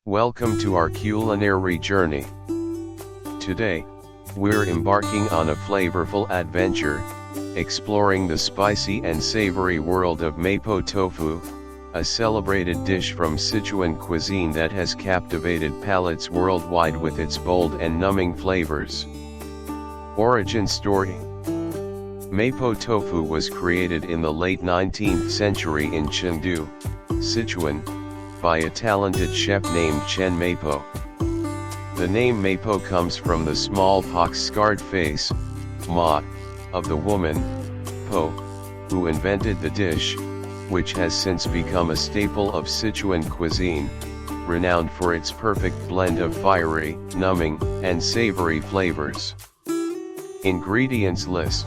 Welcome to our culinary journey. Today, we're embarking on a flavorful adventure, exploring the spicy and savory world of Mapo Tofu, a celebrated dish from Sichuan cuisine that has captivated palates worldwide with its bold and numbing flavors. Origin story: Mapo Tofu was created in the late 19th century in Chengdu, Sichuan, by a talented chef named Chen Mapo. The name Mapo comes from the smallpox-scarred face, Ma, of the woman, Po, who invented the dish, which has since become a staple of Sichuan cuisine, renowned for its perfect blend of fiery, numbing, and savory flavors. Ingredients list.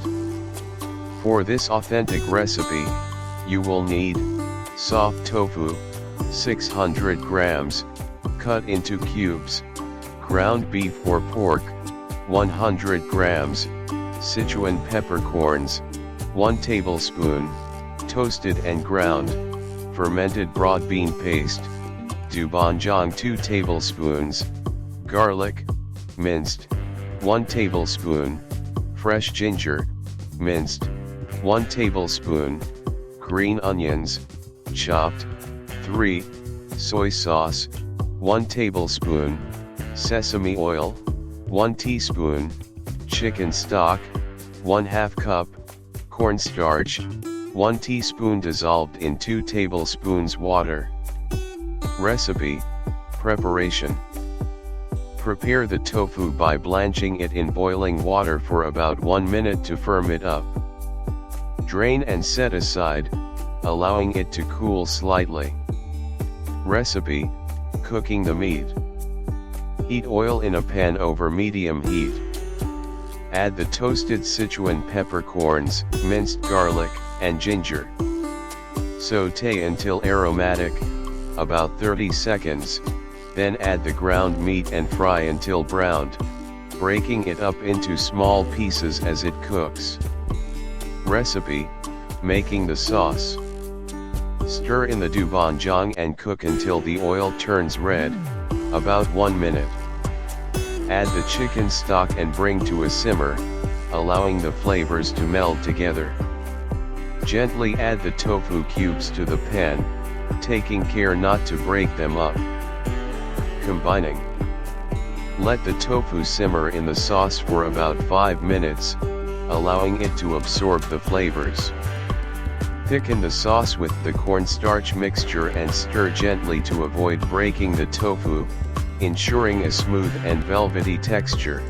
For this authentic recipe, you will need soft tofu, 600 grams, cut into cubes, ground beef or pork, 100 grams, Sichuan peppercorns, 1 tablespoon, toasted and ground, fermented broad bean paste, doubanjiang 2 tablespoons, garlic, minced, 1 tablespoon, fresh ginger, minced, 1 tablespoon, green onions, chopped, 3, soy sauce, 1 tablespoon, sesame oil, 1 teaspoon, chicken stock, 1/2 cup, cornstarch, 1 teaspoon dissolved in 2 tablespoons water. Recipe: preparation. Prepare the tofu by blanching it in boiling water for about 1 minute to firm it up. Drain and set aside, allowing it to cool slightly. Recipe: cooking the meat. Heat oil in a pan over medium heat. Add the toasted Sichuan peppercorns, minced garlic, and ginger. Sauté until aromatic, about 30 seconds, then add the ground meat and fry until browned, breaking it up into small pieces as it cooks. Recipe: making the sauce. Stir in the doubanjiang and cook until the oil turns red, about 1 minute. Add the chicken stock and bring to a simmer, allowing the flavors to meld together. Gently add the tofu cubes to the pan, taking care not to break them up. Combining. Let the tofu simmer in the sauce for about 5 minutes, allowing it to absorb the flavors. Thicken the sauce with the cornstarch mixture and stir gently to avoid breaking the tofu, ensuring a smooth and velvety texture.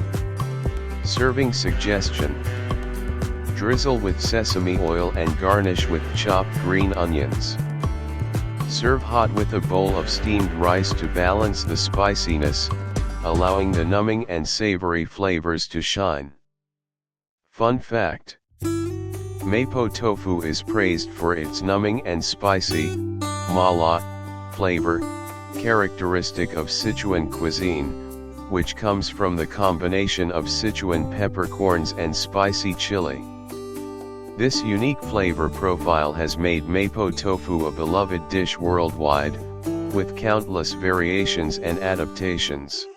Serving suggestion: drizzle with sesame oil and garnish with chopped green onions. Serve hot with a bowl of steamed rice to balance the spiciness, allowing the numbing and savory flavors to shine. Fun fact: Mapo tofu is praised for its numbing and spicy, mala, flavor, characteristic of Sichuan cuisine, which comes from the combination of Sichuan peppercorns and spicy chili. This unique flavor profile has made Mapo tofu a beloved dish worldwide, with countless variations and adaptations.